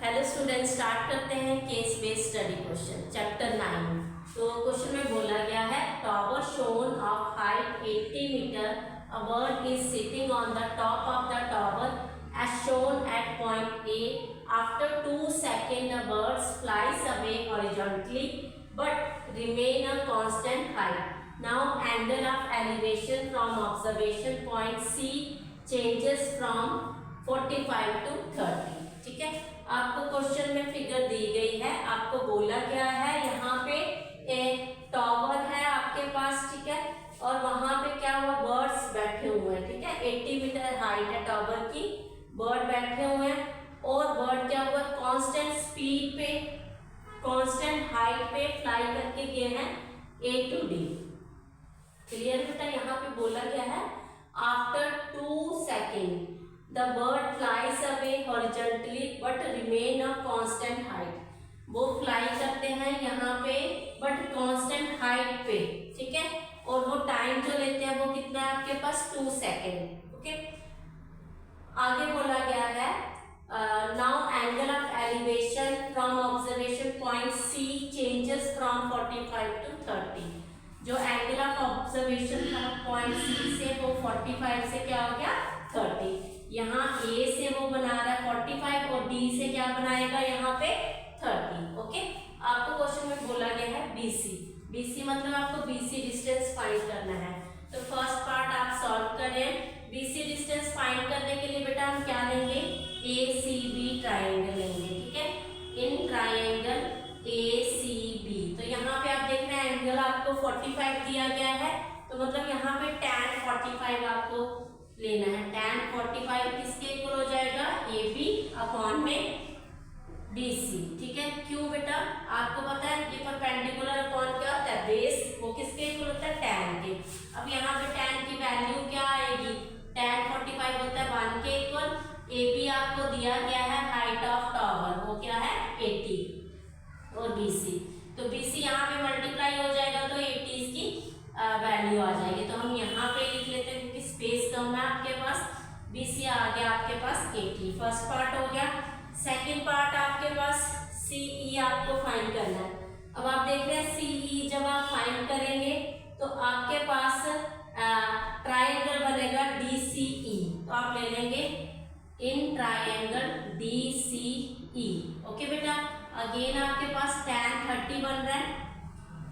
Hello student, start करते हैं case based study question chapter 9। तो क्वेश्चन में बोला गया है tower shown of height 80 metre, a bird is sitting on the top of the tower as shown at point A. After 2 seconds the bird flies away horizontally but remain a constant height. Now angle of elevation from observation point C changes from 45 to 30. ठीक है, आपको question में figure दी गई है, आपको बोला गया है यहाँ पे एक टावर है आपके पास, ठीक है, और वहां पे क्या हुआ, बर्ड्स बैठे हुए हैं, ठीक है, 80 मीटर हाइट है टावर की, बर्ड बैठे हुए हैं और बर्ड क्या हुआ, कांस्टेंट स्पीड पे कांस्टेंट हाइट पे फ्लाई करके गए हैं A to D। क्लियर बेटा, यहाँ पे बोला गया है after 2 second the bird flies away horizontally but remain a constant height. वो फ्लाई करते हैं यहाँ पे बट कांस्टेंट हाइट पे, ठीक है, और वो टाइम जो लेते हैं वो कितना है आपके पास, 2 सेकेंड। ओके, आगे बोला गया है now angle of elevation from observation point C changes from 45 to 30। जो एंगल ऑफ ऑब्जर्वेशन था पॉइंट सी से वो 45 से क्या हो गया 30। यहाँ ए से वो बना रहा है 45 और डी से क्या बनाएगा यहाँ पे 30। ओके, आपको क्वेश्चन में बोला गया है बीसी। बीसी मतलब आपको बीसी डिस्टेंस फाइंड करना है। तो फर्स्ट पार्ट आप सॉल्व करें। बीसी डिस्टेंस फाइंड करने के लिए बेटा हम क्या लेंगे, ACB ट्राइंगल लेंगे, ठीक है, इन ट्राइंगल ACB। तो यहाँ पे आप देख रहे हैं एंगल आपको 45 दिया गया है, तो मतलब यहाँ पे tan 45 आपको लेना है। tan 45 किसके इक्वल हो जाएगा, AB अपॉन में BC, ठीक है। क्यों बेटा, आपको पता है ये परपेंडिकुलर अपॉन क्या होता है, बेस, वो किसके इक्वल होता है, tan के। अब यहाँ पे tan की वैल्यू क्या आएगी, tan 45 होता है 1 के इक्वल। AB आपको दिया गया है हाइट ऑफ टावर, वो क्या है 80, और BC, तो BC यहाँ पे मल्टीप्लाई हो जाएगा तो 80 इसकी वैल्यू आ जाएगी। तो हम यहाँ पे लिख लेते हैं क्योंकि स्पेस कम है आपके पास। BC आ गया आपके पास 80। फर्स्ट पार्ट हो गया। सेकेंड पार्ट आपके पास CE आपको फाइंड करना है। अब आप देख रहे हैं CE जब आप फाइंड करेंगे तो आपके पास ट्राइंगल बनेगा DCE, तो आप ले लेंगे इन ट्राइंगल DCE। ओके बेटा, अगेन आपके पास tan 30 बन रहा है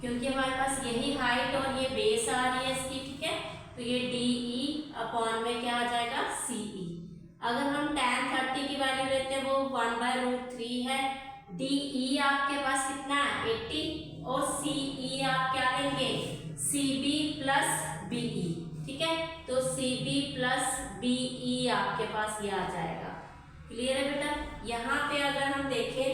क्योंकि हमारे पास यही हाइट और ये बेस आ रही है इसकी, ठीक है, तो ये DE अपॉन में क्या आ जाएगा CE। अगर हम tan 30 की वैल्यू लेते हैं वो 1/√3 है। DE आपके पास कितना है 80 और CE आप क्या लेंगे CB प्लस BE, ठीक है, तो CB प्लस BE आपके पास ये आ जाएगा। क्लियर है बेटा। यहाँ पे अगर हम देखें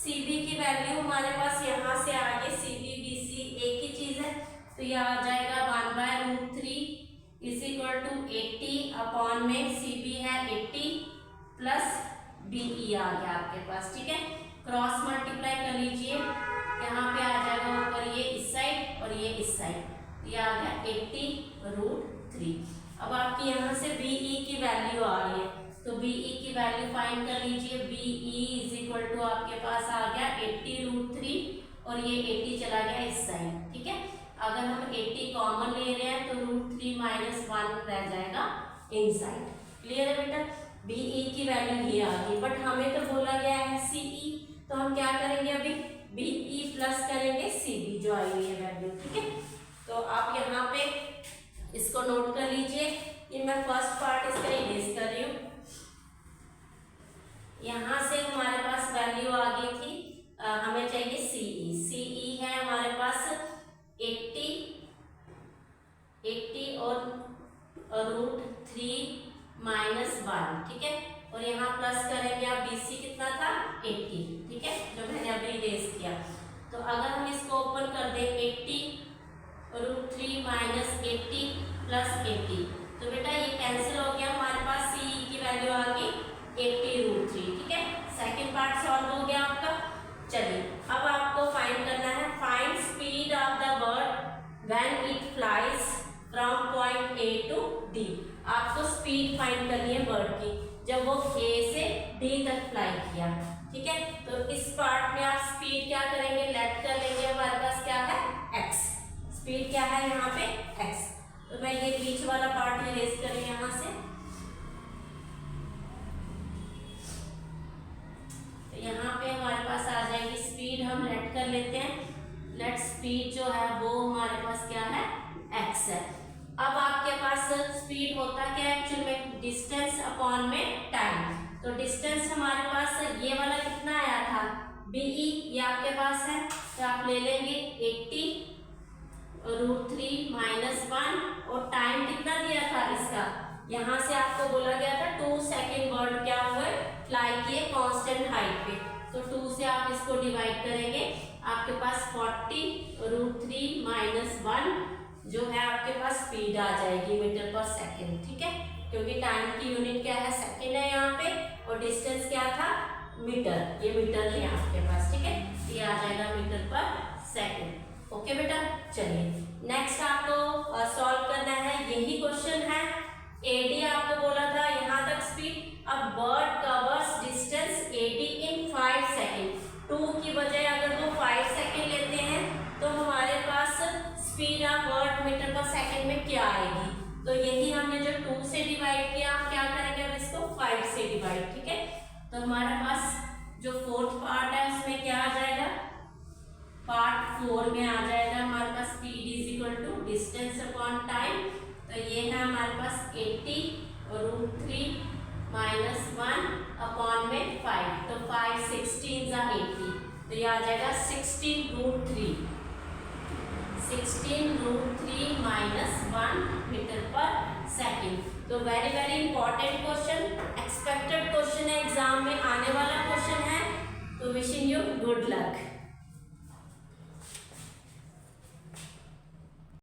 CB की वैल्यू हमारे पास यहाँ से आगे CB BC एक ही चीज है, तो ये आ जाएगा 1/√3 इज इक्वल टू 80 अपॉन में CB है 80 प्लस BE आ गया आपके पास, ठीक है। क्रॉस मल्टीप्लाई कर लीजिए, यहाँ पे आ जाएगा ऊपर ये इस साइड और ये इस साइड, ये आ गया 80√3। अब आपकी यहाँ से BE की वैल्यू आ रही है, तो BE की वैल्यू फाइंड कर लीजिए। BE इज इक्वल टू आपके पास आ गया 80√3 और ये 80 चला गया इस साइड, ठीक है। अगर हम 80 कॉमन ले रहे हैं तो √3 - 1 रह जाएगा इन साइड। क्लियर है बेटा। BE की वैल्यू ये आ गई, बट हमें तो बोला गया है CE, तो हम क्या करेंगे अभी BE प्लस करेंगे CB जो आई हुई है वैल्यू, ठीक है। तो आप यहाँ पे इसको नोट कर लीजिए कि मैं फर्स्ट पार्ट इसका इरेज कर रही हूँ। यहाँ से हमारे पास वैल्यू आ गई थी, हमें चाहिए CE है हमारे पास 80 और √3 - 1, ठीक है, और यहाँ प्लस करेंगे आप BC कितना था 80, ठीक है, जो मैंने अभी इरेज किया। तो अगर हम इसको ओपन कर दें 80 √3 - 80 प्लस 80, तो बेटा ये कैंसिल हो गया, हमारे पास CE की वैल्यू आ गई 80√3, ठीक है। सेकेंड पार्ट सॉल्व हो गया आपका। चलिए अब आपको फाइंड करना है, find speed of the bird when it flies from point A to D। आपको स्पीड फाइंड करनी है बर्ड की जब वो A से D तक फ्लाई किया। ठीक है। तो इस पार्ट में आप स्पीड क्या करेंगे, लेट कर लेंगे, हमारे पास क्या है x, स्पीड क्या है यहाँ पे x। तो मैं ये बीच वाला पार्ट इरेज करें यहाँ से, तो यहाँ पे हमारे पास आ जाएगी स्पीड, हम लेट कर लेते हैं, लेट स्पीड जो है वो हमारे पास क्या है x है। अब आपके पास स्पीड होता क्या है एक्चुअल में, डिस्टेंस अपॉन में टाइम। तो डिस्टेंस हमारे पास ये वाला कितना आया था BE, ये आपके पास है, तो आप ले लेंगे 80√3 -1, और टाइम कितना दिया था इसका, यहाँ से आपको बोला गया था 2 सेकेंड बर्ड क्या हुए फ्लाई किए कांस्टेंट हाइट पे, तो 2 से आप इसको डिवाइड करेंगे, आपके पास 40√3 -1 जो है आपके पास स्पीड आ जाएगी मीटर पर सेकेंड। ठीक है, क्योंकि टाइम की यूनिट क्या है सेकेंड है यहाँ पे, और डिस्टेंस क्या था मीटर, ये मीटर है आपके पास। ठीक है, ये आ जाएगा मीटर पर सेकेंड। ओके बेटा, चलिए नेक्स्ट आपको सॉल्व करना है, यही क्वेश्चन है। AD आपको बोला था यहाँ तक स्पीड, अब बर्ड कवर्स डिस्टेंस AD इन 5 सेकेंड, 2 की बजाय अगर वो 5 सेकेंड लेते हैं तो हमारे पास स्पीड ऑफ बर्ड मीटर पर सेकेंड में क्या आएगी। तो यही हमने जो 2 से डिवाइड किया, हम क्या करेंगे अब इसको 5 से डिवाइड। ठीक है, तो हमारे पास जो फोर्थ पार्ट है उसमें क्या आ जाएगा, पार्ट 4 में आ जाएगा हमारे पास speed is equal to distance upon time. तो ये है हमारे पास 80√3 -1 अपॉन में 5, तो 5 16 × 80, तो ये आ जाएगा 16√3 -1 मीटर पर सेकेंड। तो very very important question, expected question है, एग्जाम में आने वाला क्वेश्चन है। तो विशिंग यू गुड लक।